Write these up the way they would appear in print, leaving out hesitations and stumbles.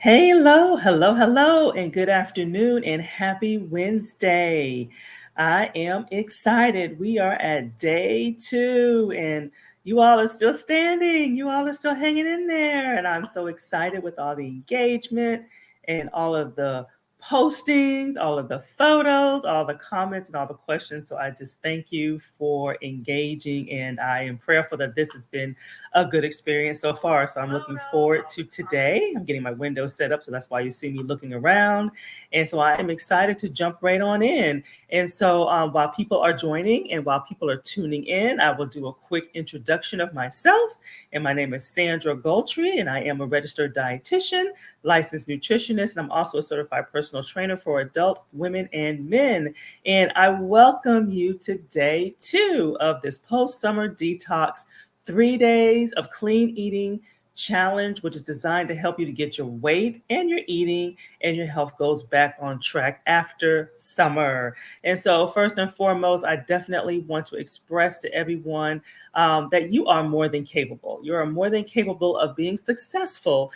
Hello, hello, hello, and good afternoon, and happy Wednesday. I am excited. We are at day two, and you all are still standing. You all are still hanging in there. And I'm so excited with all the engagement and all of the postings, all of the photos, all the comments, and all the questions. So I just thank you for engaging, and I am prayerful that this has been a good experience so far. So I'm looking forward to today. I'm getting my windows set up, so that's why you see me looking around. And so I am excited to jump right on in. And so while people are joining and while people are tuning in, I will do a quick introduction of myself. And my name is Sandra Goltry, and I am a registered dietitian, licensed nutritionist, and I'm also a certified personal trainer for adult women and men. And I welcome you to day two of this post-summer detox 3 days of clean eating challenge, which is designed to help you to get your weight and your eating and your health goes back on track after summer. And so, first and foremost, I definitely want to express to everyone that you are more than capable. You are more than capable of being successful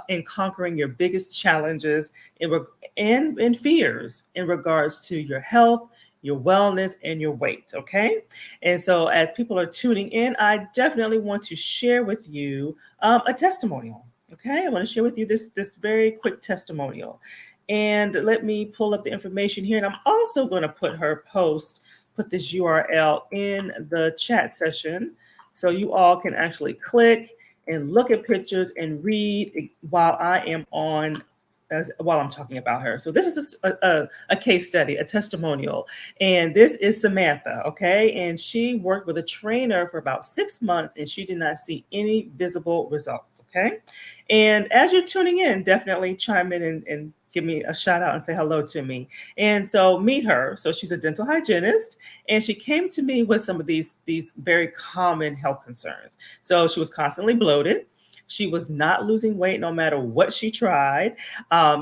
in conquering your biggest challenges and fears in regards to your health, your wellness, and your weight. Okay. And so, as people are tuning in, I definitely want to share with you a testimonial. Okay, I want to share with you this very quick testimonial, and let me pull up the information here. And I'm also going to put this URL in the chat session, so you all can actually click and look at pictures and read while I am on while I'm talking about her. So this is a case study, a testimonial, and this is Samantha, okay? And she worked with a trainer for about 6 months, and she did not see any visible results, okay? And as you're tuning in, definitely chime in and give me a shout out and say hello to me. And so meet her. So she's a dental hygienist, and she came to me with some of these very common health concerns. So she was constantly bloated. She was not losing weight no matter what she tried.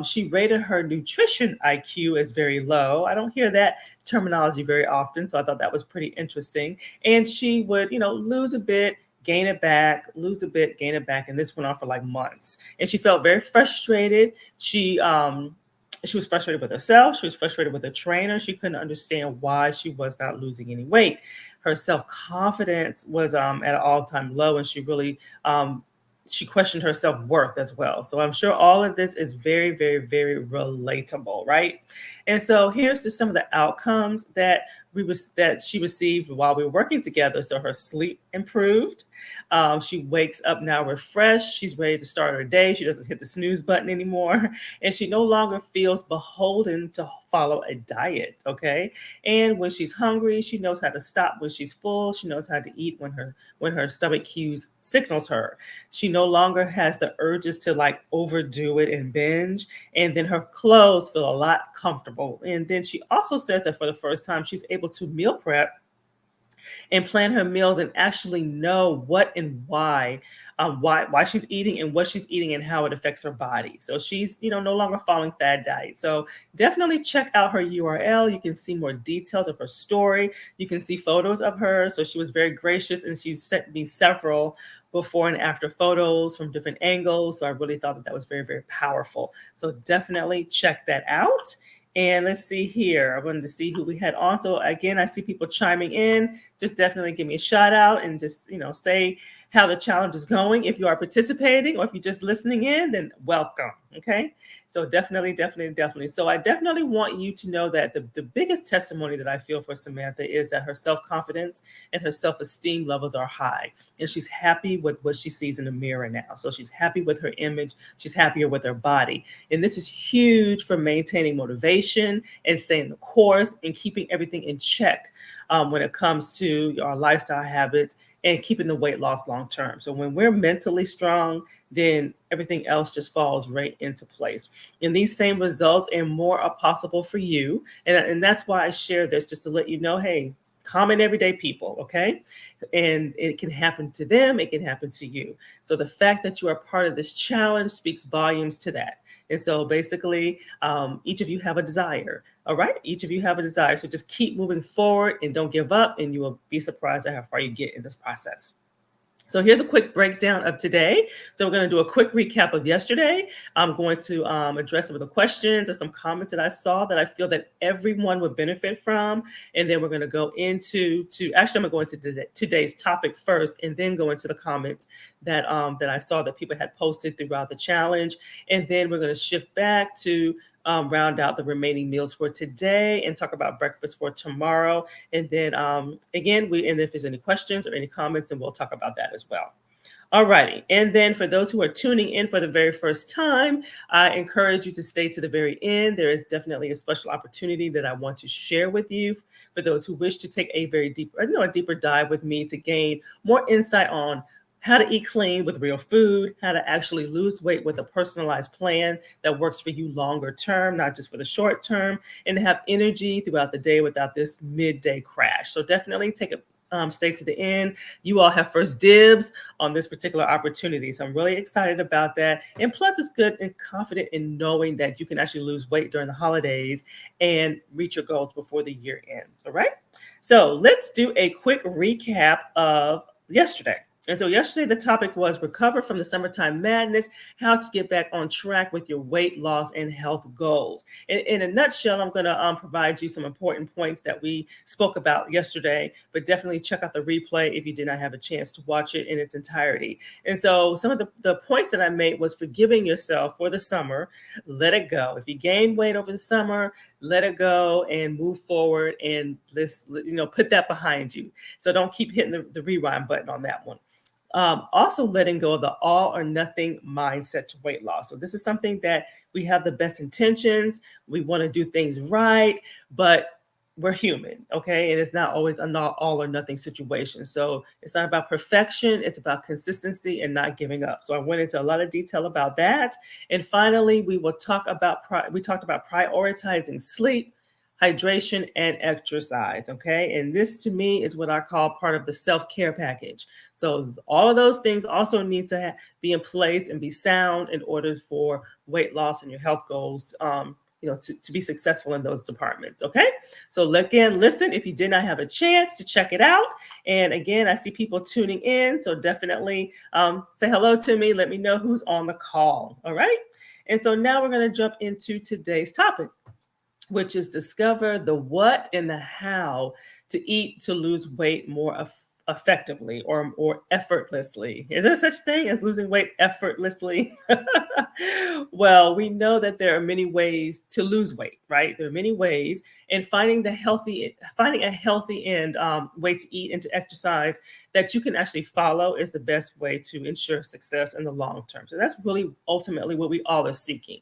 She rated her nutrition IQ as very low. I don't hear that terminology very often, so I thought that was pretty interesting. And she would, lose a bit, gain it back, lose a bit, gain it back, and this went on for like months. And she felt very frustrated. She was frustrated with herself. She was frustrated with her trainer. She couldn't understand why she was not losing any weight. Her self confidence was at an all time low, and she questioned her self-worth as well. So I'm sure all of this is very, very, very relatable, right? And so here's just some of the outcomes that she received while we were working together. So her sleep improved. She wakes up now refreshed. She's ready to start her day. She doesn't hit the snooze button anymore. And she no longer feels beholden to follow a diet. Okay. And when she's hungry, she knows how to stop when she's full. She knows how to eat when her stomach cues signals her. She no longer has the urges to like overdo it and binge. And then her clothes feel a lot comfortable. And then she also says that for the first time, she's able to meal prep and plan her meals and actually know what and why she's eating and what she's eating and how it affects her body. So she's no longer following fad diet. So definitely check out her URL. You can see more details of her story. You can see photos of her. So she was very gracious, and she sent me several before and after photos from different angles. So I really thought that was very, very powerful. So definitely check that out. And let's see here. I wanted to see who we had on. So again, I see people chiming in. Just definitely give me a shout out and just, say how the challenge is going. If you are participating or if you're just listening in, then welcome. Okay. So definitely, definitely, definitely. So I definitely want you to know that the biggest testimony that I feel for Samantha is that her self-confidence and her self-esteem levels are high. And she's happy with what she sees in the mirror now. So she's happy with her image. She's happier with her body. And this is huge for maintaining motivation and staying the course and keeping everything in check when it comes to our lifestyle habits and keeping the weight loss long term. So when we're mentally strong, then everything else just falls right into place. And these same results and more are possible for you. And that's why I share this, just to let you know, hey, common everyday people, okay? And it can happen to them, it can happen to you. So the fact that you are part of this challenge speaks volumes to that. And so basically, each of you have a desire. All right. Each of you have a desire. So just keep moving forward and don't give up, and you will be surprised at how far you get in this process. So here's a quick breakdown of today. So we're going to do a quick recap of yesterday. I'm going to address some of the questions or some comments that I saw that I feel that everyone would benefit from, and then we're going to go into I'm going to go into today's topic first, and then go into the comments that I saw that people had posted throughout the challenge, and then we're going to shift back to round out the remaining meals for today and talk about breakfast for tomorrow. And then again, and if there's any questions or any comments, then we'll talk about that as well. Alrighty. And then for those who are tuning in for the very first time, I encourage you to stay to the very end. There is definitely a special opportunity that I want to share with you for those who wish to take a a deeper dive with me to gain more insight on how to eat clean with real food, how to actually lose weight with a personalized plan that works for you longer term, not just for the short term, and to have energy throughout the day without this midday crash. So definitely stay to the end. You all have first dibs on this particular opportunity. So I'm really excited about that. And plus, it's good and confident in knowing that you can actually lose weight during the holidays and reach your goals before the year ends. All right. So let's do a quick recap of yesterday. And so yesterday, the topic was recover from the summertime madness, how to get back on track with your weight loss and health goals. In a nutshell, I'm going to provide you some important points that we spoke about yesterday, but definitely check out the replay if you did not have a chance to watch it in its entirety. And so some of the points that I made was forgiving yourself for the summer, let it go. If you gain weight over the summer, let it go and move forward, and let's put that behind you. So don't keep hitting the rewind button on that one. Also letting go of the all or nothing mindset to weight loss. So this is something that we have the best intentions. We want to do things right, but we're human, okay? And it's not always an all or nothing situation. So it's not about perfection. It's about consistency and not giving up. So I went into a lot of detail about that. And finally, we talked about prioritizing sleep, hydration, and exercise, okay? And this to me is what I call part of the self-care package. So all of those things also need to be in place and be sound in order for weight loss and your health goals to be successful in those departments. Okay. So again, listen, if you did not have a chance to check it out. And again, I see people tuning in. So definitely say hello to me. Let me know who's on the call. All right. And so now we're going to jump into today's topic, which is discover the what and the how to eat to lose weight more effectively or effortlessly. Is there such thing as losing weight effortlessly? Well, we know that there are many ways to lose weight, right? There are many ways, and finding a healthy and way to eat and to exercise that you can actually follow is the best way to ensure success in the long term. So that's really ultimately what we all are seeking.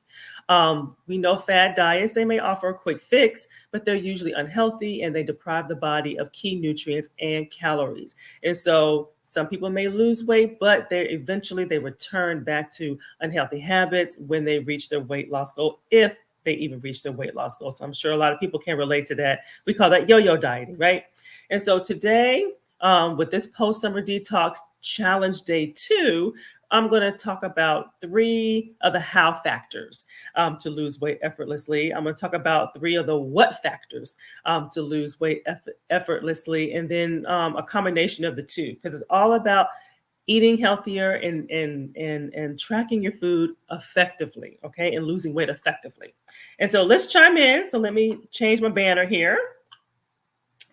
We know fad diets, they may offer a quick fix, but they're usually unhealthy and they deprive the body of key nutrients and calories. And so some people may lose weight, but they return back to unhealthy habits when they reach their weight loss goal, if they even reach their weight loss goal. So I'm sure a lot of people can relate to that. We call that yo-yo dieting, right? And so today, with this post-summer detox challenge day 2, I'm going to talk about 3 of the how factors to lose weight effortlessly. I'm going to talk about 3 of the what factors to lose weight effortlessly, and then a combination of the 2, because it's all about eating healthier and tracking your food effectively, okay, and losing weight effectively. And so let's chime in. So let me change my banner here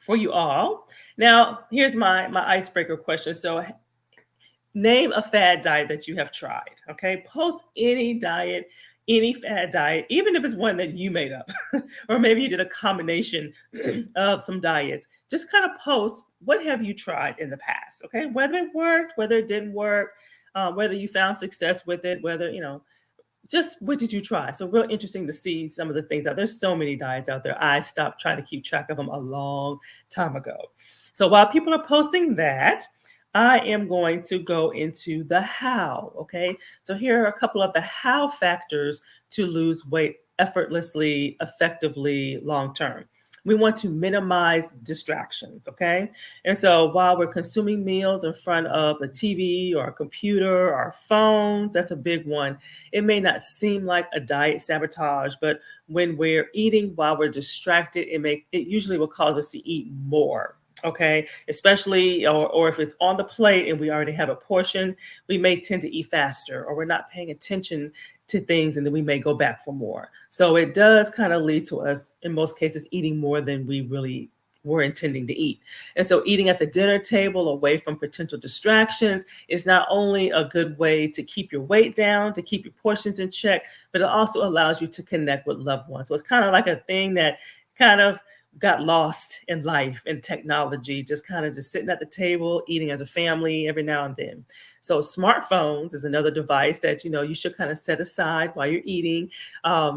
for you all. Now, here's my icebreaker question. So name a fad diet that you have tried, okay? Post any diet, any fad diet, even if it's one that you made up, or maybe you did a combination of some diets. Just kind of post, what have you tried in the past, okay? Whether it worked, whether it didn't work, whether you found success with it, whether, just what did you try? So real interesting to see some of the things out. There's so many diets out there. I stopped trying to keep track of them a long time ago. So while people are posting that, I am going to go into the how, okay? So here are a couple of the how factors to lose weight effortlessly, effectively, long term. We want to minimize distractions, okay? And so while we're consuming meals in front of the TV or a computer or phones, that's a big one. It may not seem like a diet sabotage, but when we're eating while we're distracted, it usually will cause us to eat more. Okay, especially or if it's on the plate and we already have a portion, we may tend to eat faster, or we're not paying attention to things, and then we may go back for more. So it does kind of lead to us in most cases eating more than we really were intending to eat. And so eating at the dinner table away from potential distractions is not only a good way to keep your weight down, to keep your portions in check, but it also allows you to connect with loved ones. So it's kind of like a thing that kind of got lost in life and technology, just kind of just sitting at the table, eating as a family every now and then. So smartphones is another device that you should kind of set aside while you're eating.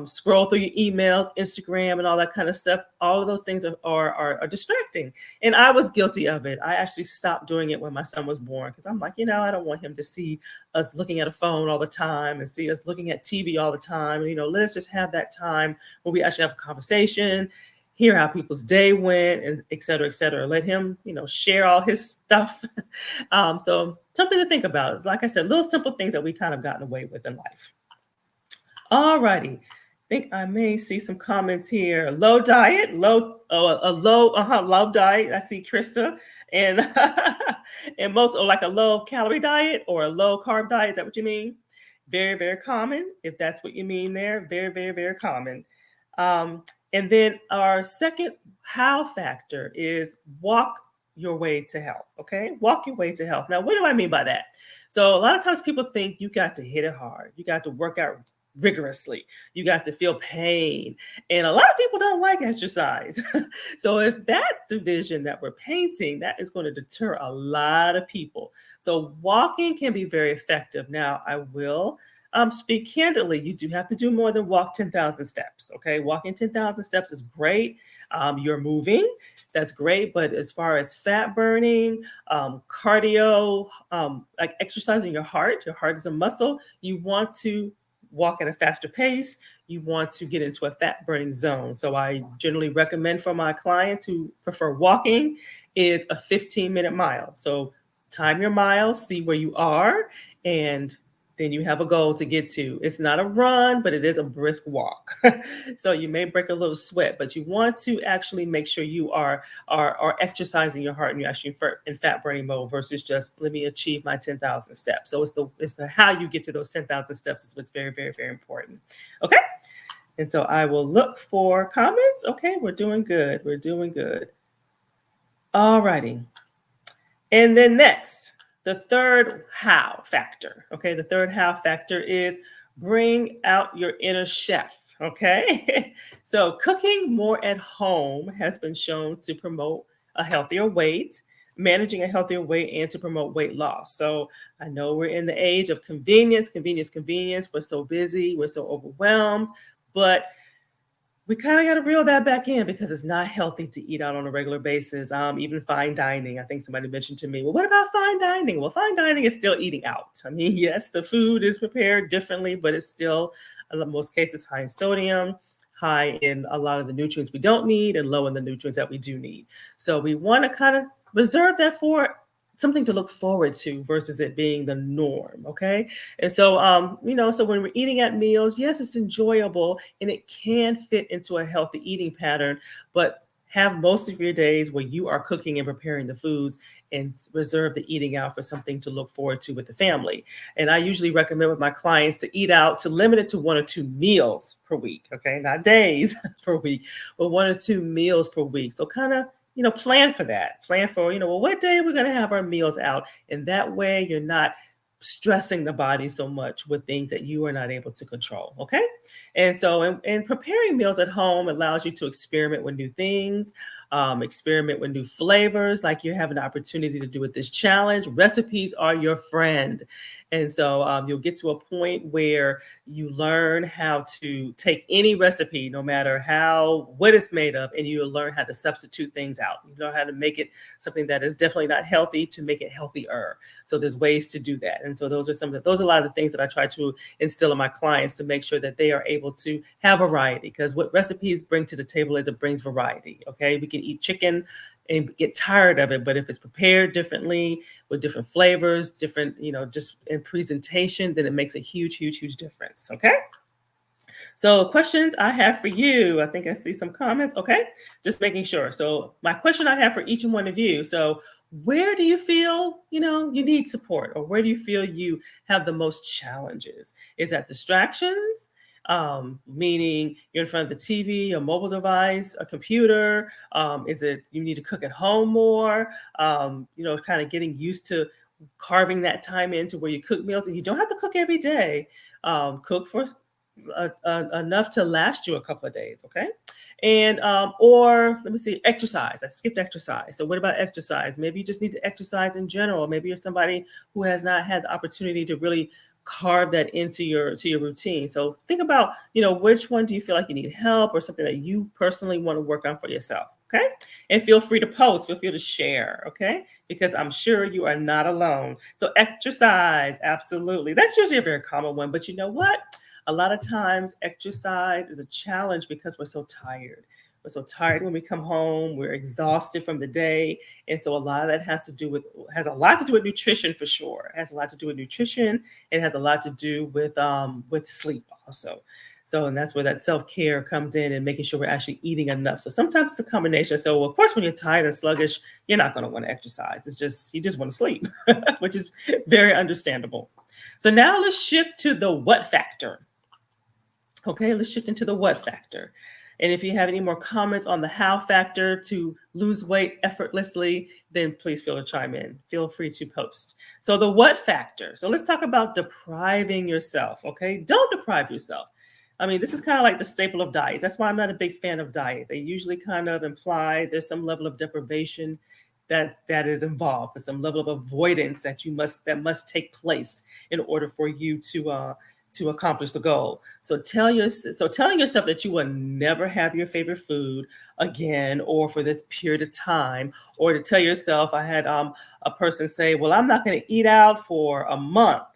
Scroll through your emails, Instagram, and all that kind of stuff. All of those things are distracting, and I was guilty of it. I actually stopped doing it when my son was born because I'm like, I don't want him to see us looking at a phone all the time and see us looking at TV all the time. Let's just have that time where we actually have a conversation, hear how people's day went, and et cetera, et cetera. Let him, share all his stuff. So something to think about is, like I said, little simple things that we kind of gotten away with in life. All righty. I think I may see some comments here. Low diet, a low diet. I see Krista, and and most, or like a low calorie diet or a low carb diet. Is that what you mean? Very, very common. If that's what you mean there, very, very, very common. Um, and then our second how factor is walk your way to health. Okay, walk your way to health. Now, what do I mean by that? So a lot of times people think you got to hit it hard, you got to work out rigorously, you got to feel pain, and a lot of people don't like exercise. So if that's the vision that we're painting, that is going to deter a lot of people. So walking can be very effective. Now, I will speak candidly. You do have to do more than walk 10,000 steps. Okay, walking 10,000 steps is great. You're moving, that's great. But as far as fat burning, cardio, like exercising your heart is a muscle. You want to walk at a faster pace. You want to get into a fat burning zone. So I generally recommend for my clients who prefer walking is a 15-minute mile. So time your miles, see where you are, and then you have a goal to get to. It's not a run, but it is a brisk walk. So you may break a little sweat, but you want to actually make sure you are exercising your heart and you're actually in fat burning mode versus just let me achieve my 10,000 steps. So it's the how you get to those 10,000 steps is what's very, very, very important. Okay. And so I will look for comments. Okay, we're doing good. We're doing good. All righty. And then next, the third how factor. Okay, the third how factor is bring out your inner chef. Okay, so cooking more at home has been shown to promote a healthier weight, managing a healthier weight, and to promote weight loss. So I know we're in the age of convenience, convenience, convenience. We're so busy, we're so overwhelmed, but we kind of got to reel that back in because it's not healthy to eat out on a regular basis. Even fine dining. I think somebody mentioned to me, well, what about fine dining? Well, fine dining is still eating out. I mean, yes, the food is prepared differently, but it's still, in most cases, high in sodium, high in a lot of the nutrients we don't need, and low in the nutrients that we do need. So we want to kind of reserve that for something to look forward to versus it being the norm. Okay. And so, so when we're eating at meals, yes, it's enjoyable and it can fit into a healthy eating pattern, but have most of your days where you are cooking and preparing the foods and reserve the eating out for something to look forward to with the family. And I usually recommend with my clients to eat out, to limit it to 1 or 2 meals per week. Okay. Not days per week, but 1 or 2 meals per week. So kind of, plan for that. Plan for, well, what day we're going to have our meals out. And that way you're not stressing the body so much with things that you are not able to control. Okay. And so, and preparing meals at home allows you to experiment with new things, experiment with new flavors, like you have an opportunity to do with this challenge. Recipes are your friend. And so you'll get to a point where you learn how to take any recipe, no matter what it's made of, and you'll learn how to substitute things out. You know how to make it something that is definitely not healthy to make it healthier. So there's ways to do that. And so those are a lot of the things that I try to instill in my clients to make sure that they are able to have variety, because what recipes bring to the table is it brings variety. Okay. We can eat chicken and get tired of it, but if it's prepared differently with different flavors, different, just in presentation, then it makes a huge, huge, huge difference. Okay. So, questions I have for you. I think I see some comments. Okay, just making sure. So, my question I have for each and one of you. So, where do you feel you need support, or where do you feel you have the most challenges? Is that distractions? Meaning you're in front of the TV, a mobile device, a computer. Is it you need to cook at home more? Kind of getting used to carving that time into where you cook meals, and you don't have to cook every day. Cook for enough to last you a couple of days, okay? And or let me see, exercise. I skipped exercise. So what about exercise? Maybe you just need to exercise in general. Maybe you're somebody who has not had the opportunity to really carve that into your routine. So think about, which one do you feel like you need help, or something that you personally want to work on for yourself. Okay. And feel free to post, feel free to share. Okay. Because I'm sure you are not alone. So exercise, absolutely. That's usually a very common one. But you know what? A lot of times exercise is a challenge because we're so tired. We're so tired when we come home. We're exhausted from the day. And so a lot of that has a lot to do with nutrition for sure. It has a lot to do with nutrition. It has a lot to do with sleep also. So, and that's where that self-care comes in, and making sure we're actually eating enough. So sometimes it's a combination. So of course, when you're tired and sluggish, you're not going to want to exercise. It's just, you just want to sleep, which is very understandable. So now let's shift to the what factor. Okay, let's shift into the what factor. And if you have any more comments on the how factor to lose weight effortlessly, then please feel to chime in. Feel free to post. So the what factor. So let's talk about depriving yourself. Okay, don't deprive yourself. I mean, this is kind of like the staple of diets. That's why I'm not a big fan of diet. They usually kind of imply there's some level of deprivation that is involved. There's some level of avoidance that must take place in order for you to accomplish the goal. So telling yourself that you will never have your favorite food again, or for this period of time, or to tell yourself, I had a person say, well, I'm not going to eat out for a month,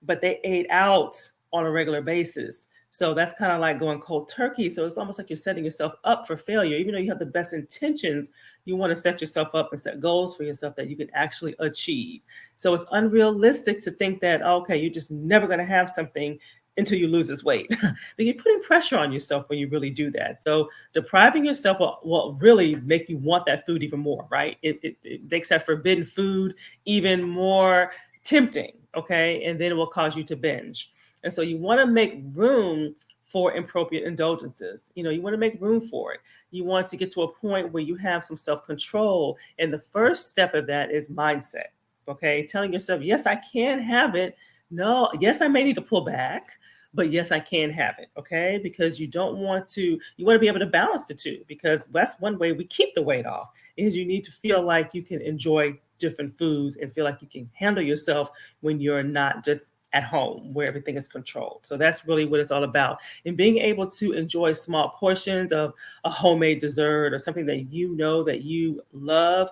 but they ate out on a regular basis. So that's kind of like going cold turkey. So it's almost like you're setting yourself up for failure. Even though you have the best intentions, you want to set yourself up and set goals for yourself that you can actually achieve. So it's unrealistic to think that, okay, you're just never going to have something until you lose this weight. But you're putting pressure on yourself when you really do that. So depriving yourself will really make you want that food even more, right? It makes that forbidden food even more tempting, okay? And then it will cause you to binge. And so you want to make room for appropriate indulgences. You want to make room for it. You want to get to a point where you have some self-control. And the first step of that is mindset. Okay. Telling yourself, yes, I can have it. No, yes, I may need to pull back, but yes, I can have it. Okay. Because you want to be able to balance the two, because that's one way we keep the weight off, is you need to feel like you can enjoy different foods and feel like you can handle yourself when you're not just at home where everything is controlled. So that's really what it's all about. And being able to enjoy small portions of a homemade dessert or something that that you love,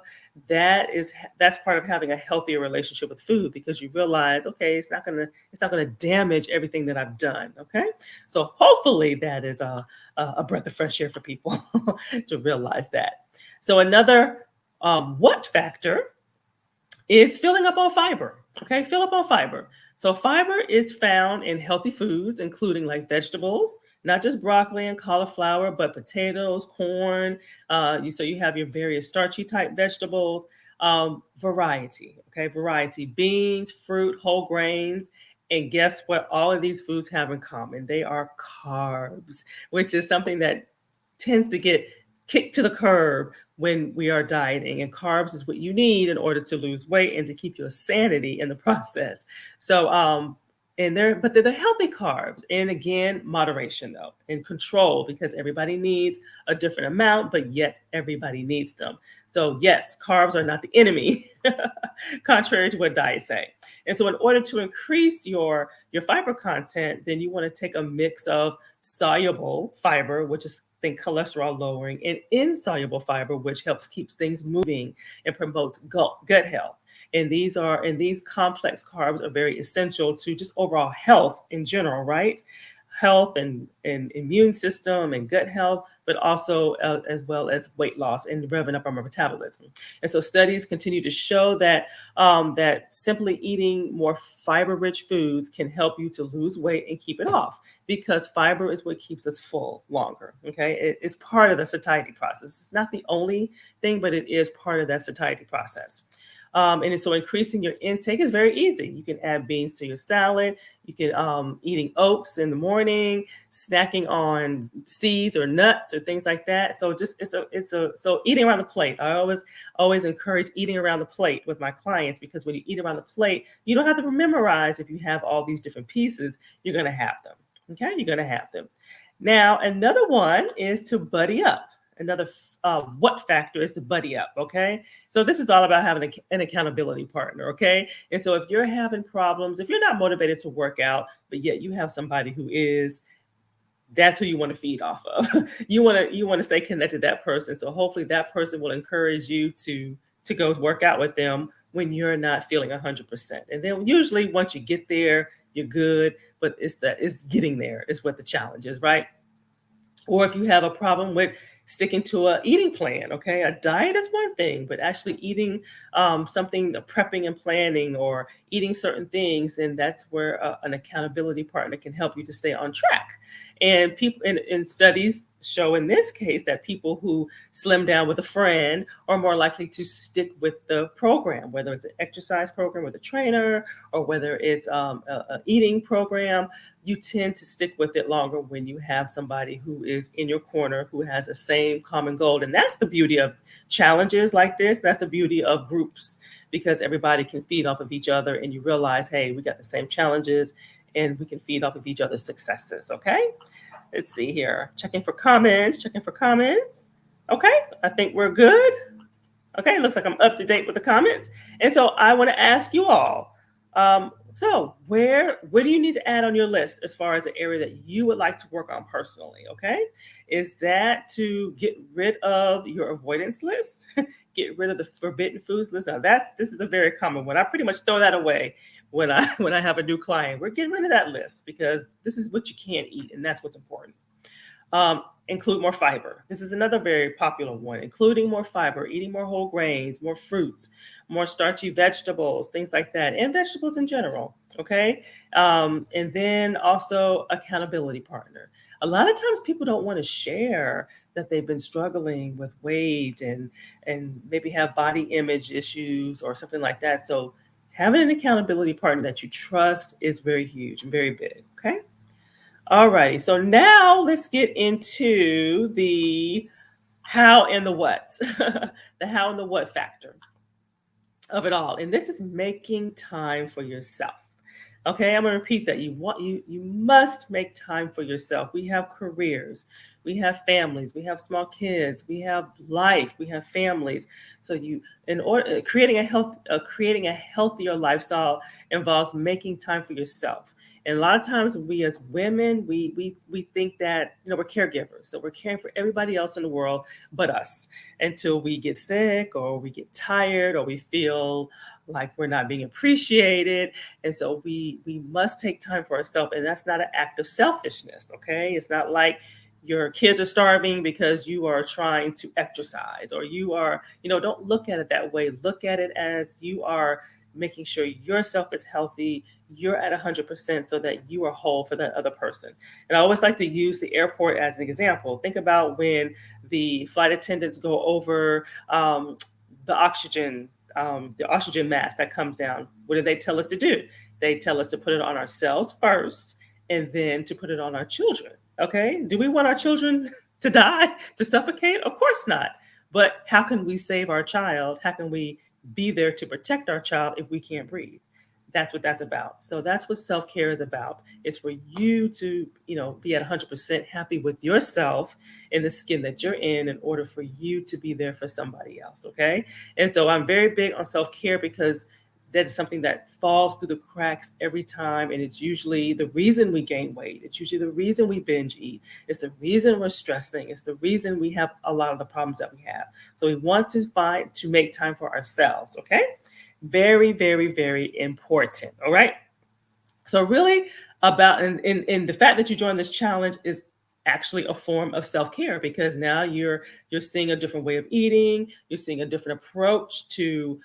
that's part of having a healthier relationship with food, because you realize, okay, it's not gonna damage everything that I've done. Okay. So hopefully that is a breath of fresh air for people to realize that. So another what factor is filling up on fiber. Okay, fill up on fiber. So fiber is found in healthy foods, including like vegetables, not just broccoli and cauliflower, but potatoes, corn. So you have your various starchy type vegetables. Variety. Okay, variety: beans, fruit, whole grains. And guess what? All of these foods have in common. They are carbs, which is something that tends to get kicked to the curb when we are dieting. And carbs is what you need in order to lose weight and to keep your sanity in the process. So but they're the healthy carbs. And again, moderation though, and control, because everybody needs a different amount, but yet everybody needs them. So yes, carbs are not the enemy, contrary to what diets say. And so in order to increase your fiber content, then you want to take a mix of soluble fiber, which is think cholesterol lowering, and insoluble fiber, which helps keeps things moving and promotes gut health. And these complex carbs are very essential to just overall health in general, right? health and immune system and gut health, but also as well as weight loss and revving up our metabolism. And so studies continue to show that simply eating more fiber-rich foods can help you to lose weight and keep it off because fiber is what keeps us full longer. Okay, it's part of the satiety process. It's not the only thing, but it is part of that satiety process. And so increasing your intake is very easy. You can add beans to your salad. You can eating oats in the morning, snacking on seeds or nuts or things like that. So just it's a so eating around the plate. I always encourage eating around the plate with my clients because when you eat around the plate, you don't have to memorize if you have all these different pieces. You're gonna have them. Okay, you're gonna have them. Now another one is to buddy up. Another what factor is to buddy up. Okay, so this is all about having an accountability partner. Okay, and so if you're having problems, if you're not motivated to work out, but yet you have somebody who is, that's who you want to feed off of. You want to stay connected to that person. So hopefully that person will encourage you to go work out with them when you're not feeling 100%. And then usually once you get there, you're good. But it's getting there is what the challenge is, right? Or if you have a problem with sticking to a eating plan, okay, a diet is one thing, but actually eating something, prepping and planning, or eating certain things, and that's where an accountability partner can help you to stay on track. And people in studies show in this case that people who slim down with a friend are more likely to stick with the program, whether it's an exercise program with a trainer or whether it's a eating program. You tend to stick with it longer when you have somebody who is in your corner who has the same common goal. And that's the beauty of challenges like this. That's the beauty of groups because everybody can feed off of each other and you realize, hey, we got the same challenges and we can feed off of each other's successes. Okay. Let's see here. Checking for comments. Checking for comments. Okay. I think we're good. Okay. Looks like I'm up to date with the comments. And so I want to ask you all. So where do you need to add on your list as far as an area that you would like to work on personally? Okay. Is that to get rid of your avoidance list? Get rid of the forbidden foods list? Now this is a very common one. I pretty much throw that away when I when I have a new client. We're getting rid of that list because this is what you can't eat, and that's what's important. Include more fiber. This is another very popular one. Including more fiber, eating more whole grains, more fruits, more starchy vegetables, things like that, and vegetables in general. Okay. And then also accountability partner. A lot of times people don't want to share that they've been struggling with weight and maybe have body image issues or something like that. So having an accountability partner that you trust is very huge and very big. Okay. All righty. So now let's get into the how and the what, the how and the what factor of it all. And this is making time for yourself. Okay, I'm gonna repeat that. You must make time for yourself. We have careers, we have families, we have small kids, we have life, we have families. So you in order creating a healthier lifestyle involves making time for yourself. And a lot of times we as women, we think that we're caregivers. So we're caring for everybody else in the world but us until we get sick or we get tired or we feel like we're not being appreciated. And so we must take time for ourselves. And that's not an act of selfishness. Okay. It's not like your kids are starving because you are trying to exercise or you are, don't look at it that way. Look at it as you are making sure yourself is healthy, you're at 100% so that you are whole for that other person. And I always like to use the airport as an example. Think about when the flight attendants go over the oxygen mask that comes down. What do they tell us to do? They tell us to put it on ourselves first and then to put it on our children. Okay. Do we want our children to die, to suffocate? Of course not. But how can we save our child? How can we be there to protect our child if we can't breathe? That's what that's about. So that's what self-care is about. It's for you to, be at 100% happy with yourself in the skin that you're in order for you to be there for somebody else. Okay. And so I'm very big on self-care because that is something that falls through the cracks every time. And it's usually the reason we gain weight. It's usually the reason we binge eat. It's the reason we're stressing. It's the reason we have a lot of the problems that we have. So we want to make time for ourselves. Okay. Very, very, very important. All right. So really, about and the fact that you joined this challenge is actually a form of self-care because now you're seeing a different way of eating, you're seeing a different approach to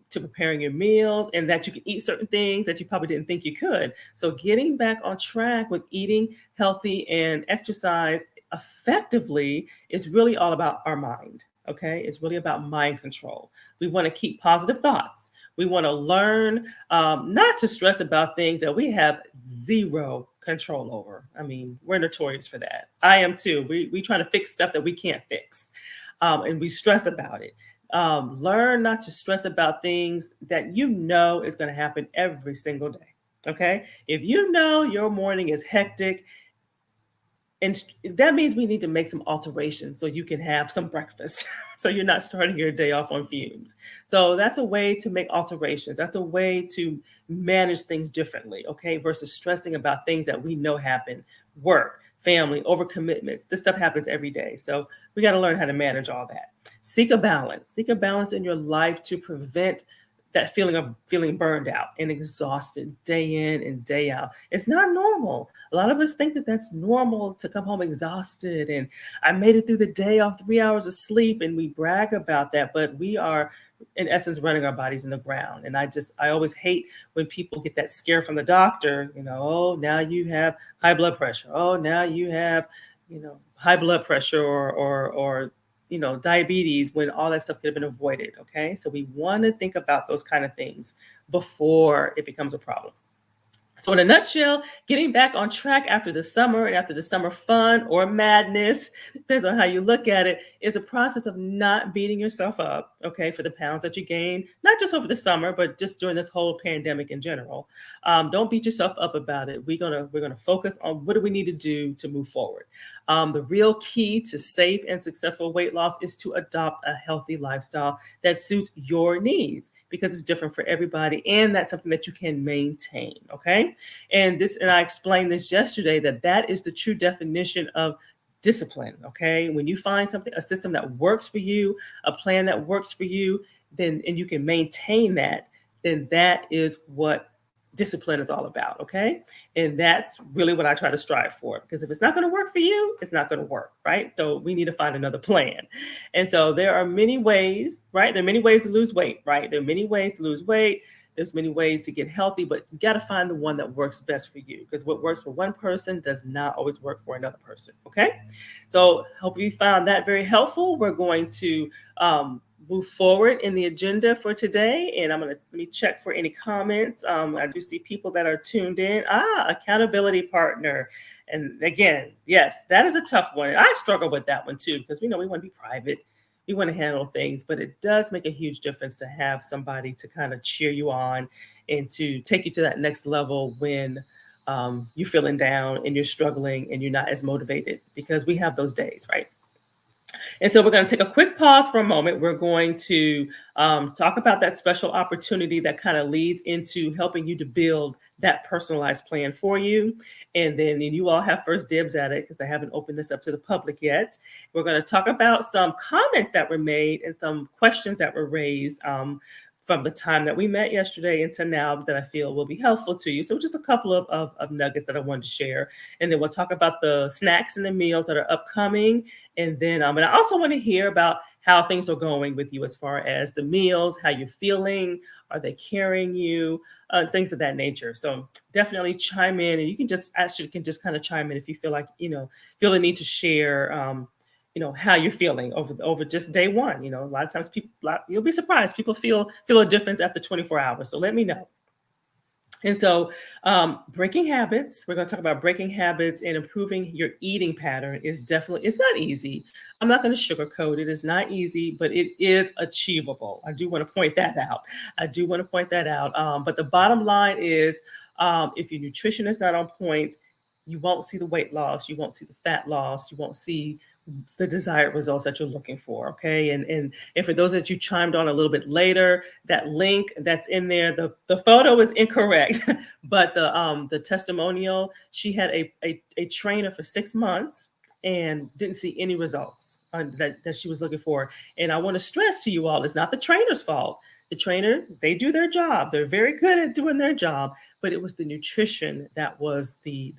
preparing your meals, and that you can eat certain things that you probably didn't think you could. So getting back on track with eating healthy and exercise effectively is really all about our mind. Okay, it's really about mind control. We want to keep positive thoughts. We want to learn not to stress about things that we have zero control over. I mean, we're notorious for that. I am too. We trying to fix stuff that we can't fix, and we stress about it. Learn not to stress about things that you know is going to happen every single day. Okay, if you know your morning is hectic, and that means we need to make some alterations so you can have some breakfast so you're not starting your day off on fumes. So that's a way to make alterations. That's a way to manage things differently, okay, versus stressing about things that we know happen: work, family, overcommitments. This stuff happens every day. So we got to learn how to manage all that. Seek a balance. Seek a balance in your life to prevent that feeling of feeling burned out and exhausted day in and day out. It's not normal. A lot of us think that that's normal to come home exhausted and I made it through the day off 3 hours of sleep, and we brag about that, but we are in essence running our bodies in the ground. And I always hate when people get that scare from the doctor, oh, now you have high blood pressure. Oh, now you have, high blood pressure or diabetes, when all that stuff could have been avoided. Okay. So we want to think about those kind of things before it becomes a problem. So in a nutshell, getting back on track after the summer and after the summer fun or madness, depends on how you look at it, is a process of not beating yourself up, okay, for the pounds that you gain, not just over the summer, but just during this whole pandemic in general. Don't beat yourself up about it. We're gonna focus on what do we need to do to move forward. The real key to safe and successful weight loss is to adopt a healthy lifestyle that suits your needs, because it's different for everybody, and that's something that you can maintain. Okay. And I explained this yesterday, that is the true definition of discipline. Okay. When you find something, a system that works for you, a plan that works for you, then, and you can maintain that, then that is what discipline is all about. Okay. And that's really what I try to strive for, because if it's not going to work for you, it's not going to work. Right. So we need to find another plan. And so there are many ways, right? There are many ways to lose weight, right? There are many ways to lose weight. There's many ways to get healthy, but you got to find the one that works best for you, because what works for one person does not always work for another person. Okay. So hope you found that very helpful. We're going to move forward in the agenda for today. And let me check for any comments. I do see people that are tuned in. Accountability partner. And again, yes, that is a tough one. I struggle with that one too, because we want to be private. We want to handle things, but it does make a huge difference to have somebody to kind of cheer you on and to take you to that next level when you're feeling down and you're struggling and you're not as motivated, because we have those days, right? And so we're going to take a quick pause for a moment. We're going to talk about that special opportunity that kind of leads into helping you to build that personalized plan for you. And then you all have first dibs at it, because I haven't opened this up to the public yet. We're going to talk about some comments that were made and some questions that were raised from the time that we met yesterday until now, that I feel will be helpful to you. So just a couple of nuggets that I wanted to share. And then we'll talk about the snacks and the meals that are upcoming. And then and I also want to hear about how things are going with you as far as the meals, how you're feeling, are they carrying you, things of that nature. So definitely chime in, and you can just kind of chime in if you feel like, feel the need to share, how you're feeling over just day one. A lot of times you'll be surprised. People feel a difference after 24 hours. So let me know. And so breaking habits, we're going to talk about breaking habits and improving your eating pattern it's not easy. I'm not going to sugarcoat it. It's not easy, but it is achievable. I do want to point that out. But the bottom line is, if your nutrition is not on point, you won't see the weight loss. You won't see the fat loss. You won't see the desired results that you're looking for. Okay. And for those that you chimed on a little bit later, that link that's in there, the photo is incorrect, but the testimonial, she had a trainer for 6 months and didn't see any results that she was looking for. And I want to stress to you all, it's not the trainer's fault. The trainer, they do their job. They're very good at doing their job, but it was the nutrition that was the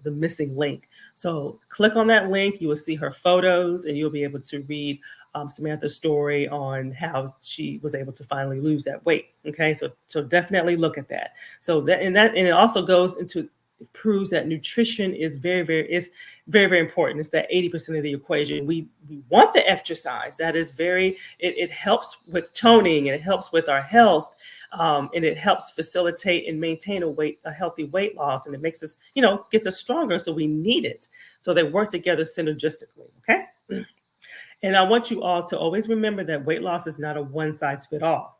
missing link. So click on that link, you will see her photos, and you'll be able to read Samantha's story on how she was able to finally lose that weight. Okay, so definitely look at that. So that and it also goes into, it proves that nutrition is very important. It's that 80% of the equation. We want the exercise. That is it helps with toning, and it helps with our health, and it helps facilitate and maintain a healthy weight loss, and it makes us, gets us stronger. So we need it. So they work together synergistically. Okay. And I want you all to always remember that weight loss is not a one size fit all.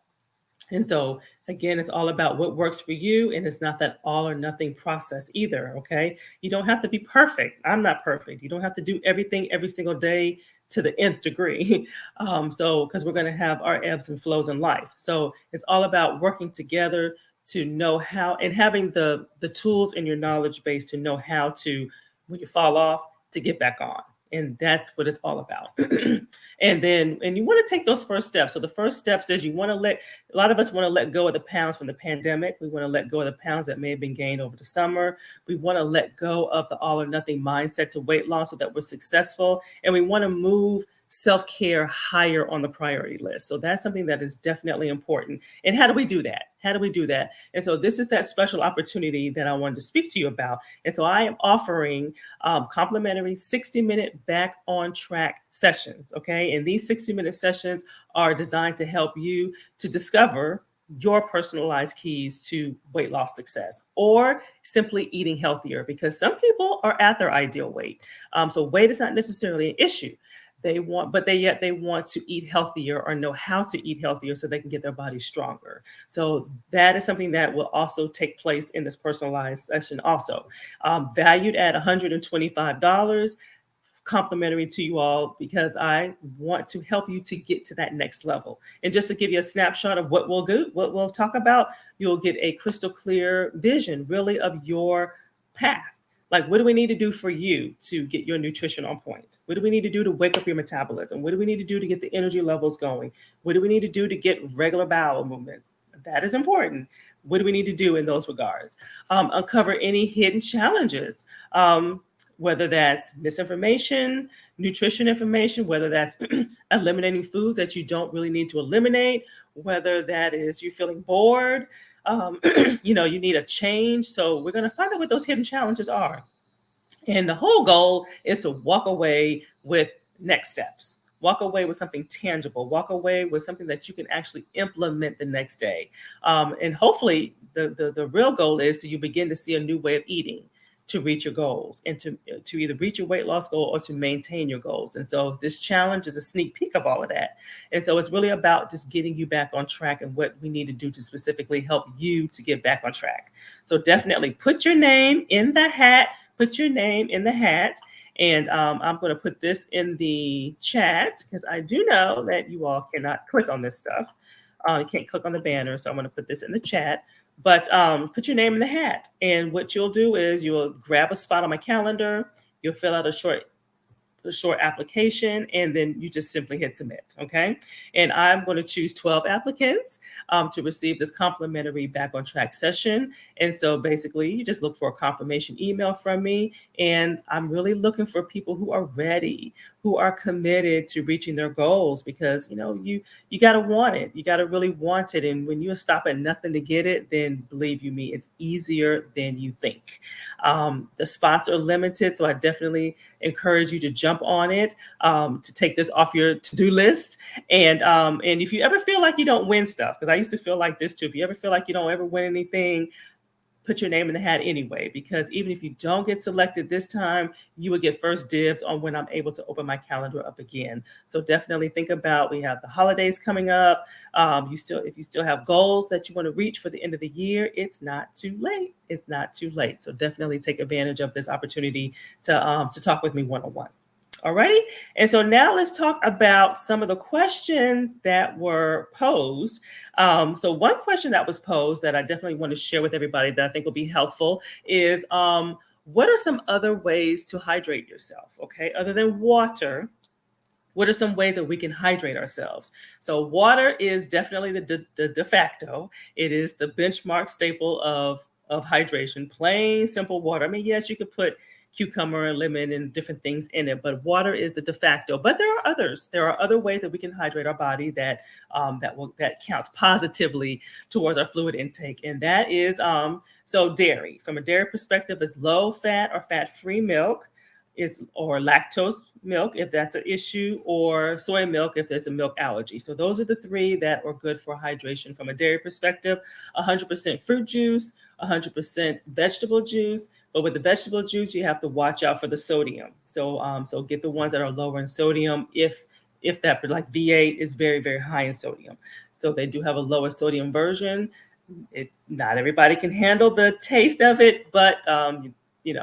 And so, again, it's all about what works for you. And it's not that all or nothing process either. Okay. You don't have to be perfect. I'm not perfect. You don't have to do everything every single day to the nth degree. Because we're going to have our ebbs and flows in life. So it's all about working together to know how, and having the tools in your knowledge base to know how to, when you fall off, to get back on. And that's what it's all about. And you want to take those first steps. So the first steps is a lot of us want to let go of the pounds from the pandemic. We want to let go of the pounds that may have been gained over the summer. We want to let go of the all or nothing mindset to weight loss so that we're successful. And we want to move self-care higher on the priority list. So that's something that is definitely important. And how do we do that? How do we do that? And so this is that special opportunity that I wanted to speak to you about. And so I am offering complimentary 60-minute back on track sessions. Okay. And these 60-minute sessions are designed to help you to discover your personalized keys to weight loss success, or simply eating healthier, because some people are at their ideal weight. So weight is not necessarily an issue. They want to eat healthier, or know how to eat healthier so they can get their body stronger. So that is something that will also take place in this personalized session also. Valued at $125, complimentary to you all, because I want to help you to get to that next level. And just to give you a snapshot of what we'll talk about, you'll get a crystal clear vision really of your path. Like, what do we need to do for you to get your nutrition on point? What do we need to do to wake up your metabolism? What do we need to do to get the energy levels going? What do we need to do to get regular bowel movements? That is important. What do we need to do in those regards? Uncover any hidden challenges, whether that's misinformation, nutrition information, whether that's eliminating foods that you don't really need to eliminate, whether that is you feeling bored, you need a change. So we're going to find out what those hidden challenges are. And the whole goal is to walk away with next steps. Walk away with something tangible. Walk away with something that you can actually implement the next day. And hopefully the real goal is to you begin to see a new way of eating to reach your goals, and to either reach your weight loss goal or to maintain your goals. And so this challenge is a sneak peek of all of that. And so it's really about just getting you back on track and what we need to do to specifically help you to get back on track. So definitely put your name in the hat. Put your name in the hat. And I'm going to put this in the chat, because I do know that you all cannot click on this stuff. You can't click on the banner. So I'm going to put this in the chat. But put your name in the hat. And what you'll do is you'll grab a spot on my calendar. You'll fill out a short application, and then you just simply hit submit. Okay. And I'm going to choose 12 applicants to receive this complimentary back on track session. And so basically you just look for a confirmation email from me. And I'm really looking for people who are ready, who are committed to reaching their goals, because, you got to want it. You got to really want it. And when you stop at nothing to get it, then believe you me, it's easier than you think. The spots are limited. So I definitely encourage you to jump on it, to take this off your to-do list. And if you ever feel like you don't win stuff, because I used to feel like this too, if you ever feel like you don't ever win anything, put your name in the hat anyway, because even if you don't get selected this time, you will get first dibs on when I'm able to open my calendar up again. So definitely think about, we have the holidays coming up. If you still have goals that you want to reach for the end of the year, it's not too late. It's not too late. So definitely take advantage of this opportunity to talk with me one-on-one. Alrighty. And so now let's talk about some of the questions that were posed. So one question that was posed that I definitely want to share with everybody that I think will be helpful is, what are some other ways to hydrate yourself? Okay. Other than water, what are some ways that we can hydrate ourselves? So water is definitely the de facto. It is the benchmark staple of of hydration, plain simple water. I mean, yes, you could put cucumber and lemon and different things in it, but water is the de facto. But there are others. There are other ways that we can hydrate our body that counts positively towards our fluid intake, and that is so dairy. From a dairy perspective, is low fat or fat free milk, is or lactose milk if that's an issue, or soy milk if there's a milk allergy. So those are the three that are good for hydration from a dairy perspective. 100% fruit juice, 100% vegetable juice. But with the vegetable juice, you have to watch out for the sodium. So get the ones that are lower in sodium if that, like V8 is very, very high in sodium. So they do have a lower sodium version. Not everybody can handle the taste of it, but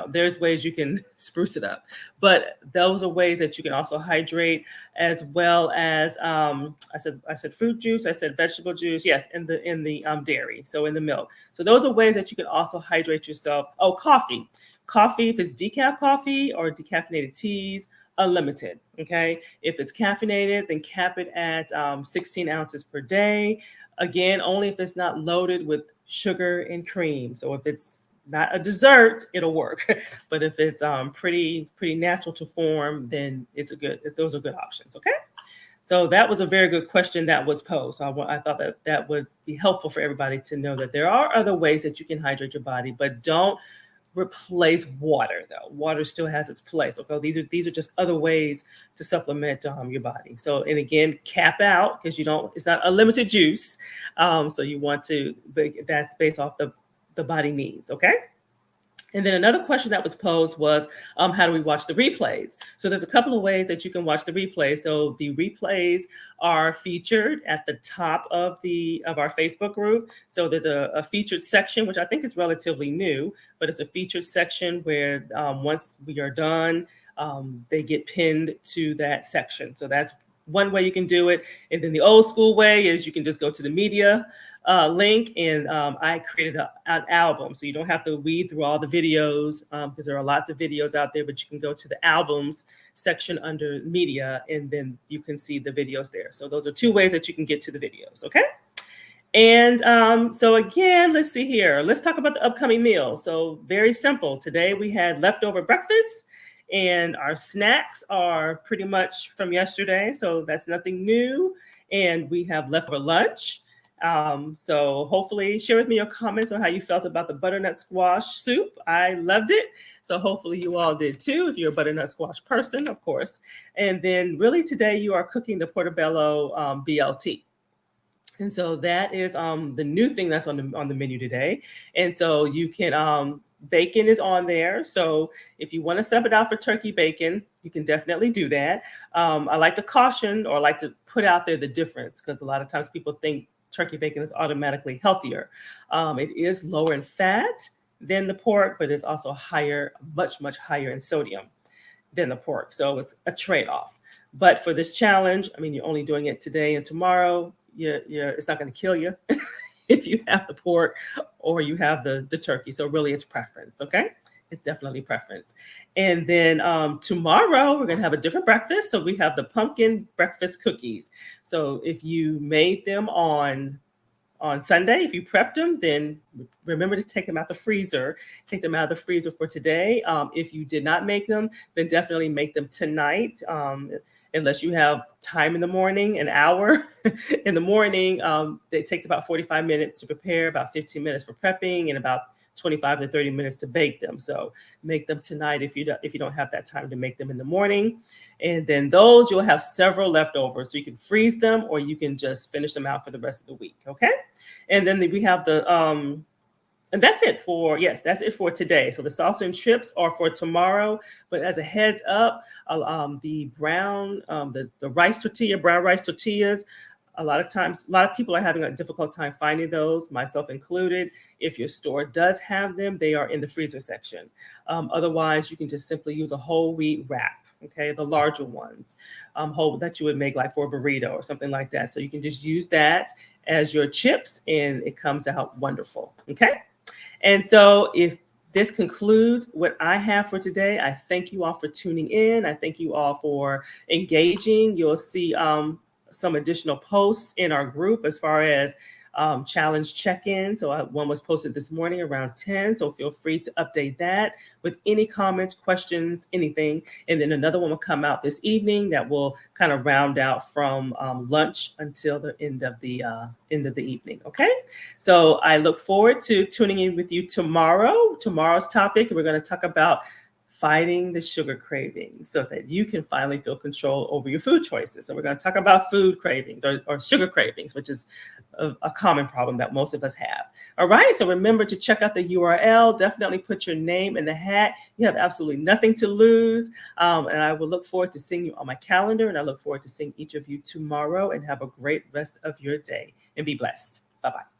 there's ways you can spruce it up. But those are ways that you can also hydrate, as well as I said fruit juice, I said vegetable juice, yes, in the dairy, so in the milk. So those are ways that you can also hydrate yourself. Oh, coffee, if it's decaf coffee or decaffeinated teas, unlimited. Okay, if it's caffeinated, then cap it at 16 ounces per day. Again, only if it's not loaded with sugar and cream. So if it's not a dessert, it'll work. But if it's pretty natural to form, then those are good options. Okay. So that was a very good question that was posed. So I thought that would be helpful for everybody to know that there are other ways that you can hydrate your body, but don't replace water though. Water still has its place. Okay. These are just other ways to supplement your body. So, and again, cap out, because it's not unlimited juice. So you want to, that's based off the body needs. Okay. And then another question that was posed was, how do we watch the replays? So there's a couple of ways that you can watch the replays. So the replays are featured at the top of our Facebook group. So there's a featured section, which I think is relatively new, but it's a featured section where once we are done, they get pinned to that section. So that's one way you can do it. And then the old school way is you can just go to the media link, and I created an album, so you don't have to weed through all the videos, because there are lots of videos out there, but you can go to the albums section under media, and then you can see the videos there. So those are two ways that you can get to the videos. Okay. And so again, let's see here. Let's talk about the upcoming meal. So very simple. Today we had leftover breakfast, and our snacks are pretty much from yesterday. So that's nothing new. And we have leftover lunch. So hopefully share with me your comments on how you felt about the butternut squash soup. I loved it. So hopefully you all did too, if you're a butternut squash person, of course. And then really today you are cooking the portobello BLT. And so that is the new thing that's on the menu today. And so you can bacon is on there. So if you want to sub it out for turkey bacon, you can definitely do that. I like to caution, or like to put out there the difference, because a lot of times people think turkey bacon is automatically healthier. It is lower in fat than the pork, but it's also much higher in sodium than the pork. So it's a trade-off. But for this challenge, I mean, you're only doing it today and tomorrow. It's not going to kill you if you have the pork or you have the turkey. So really it's preference. Okay. It's definitely preference. And then tomorrow we're going to have a different breakfast. So we have the pumpkin breakfast cookies. So if you made them on Sunday, if you prepped them, then remember to take them out the freezer. Take them out of the freezer for today. If you did not make them, then definitely make them tonight. Unless you have time in the morning, an hour in the morning. It takes about 45 minutes to prepare, about 15 minutes for prepping, and about 25 to 30 minutes to bake them. So make them tonight if you don't have that time to make them in the morning. And then those, you'll have several leftovers. So you can freeze them, or you can just finish them out for the rest of the week. Okay. And then we have and that's it for today. So the salsa and chips are for tomorrow. But as a heads up, the brown rice tortillas, a lot of people are having a difficult time finding those, myself included. If your store does have them, they are in the freezer section. Otherwise, you can just simply use a whole wheat wrap, okay, the larger ones, whole that you would make like for a burrito or something like that. So you can just use that as your chips, and it comes out wonderful, okay? And so if this concludes what I have for today, I thank you all for tuning in. I thank you all for engaging. You'll see some additional posts in our group as far as challenge check-in. So one was posted this morning around 10. So feel free to update that with any comments, questions, anything. And then another one will come out this evening that will kind of round out from lunch until the end of the evening. Okay. So I look forward to tuning in with you tomorrow. Tomorrow's topic, we're going to talk about fighting the sugar cravings so that you can finally feel control over your food choices. So we're going to talk about food cravings or sugar cravings, which is a common problem that most of us have. All right. So remember to check out the URL. Definitely put your name in the hat. You have absolutely nothing to lose. And I will look forward to seeing you on my calendar. And I look forward to seeing each of you tomorrow, and have a great rest of your day and be blessed. Bye-bye.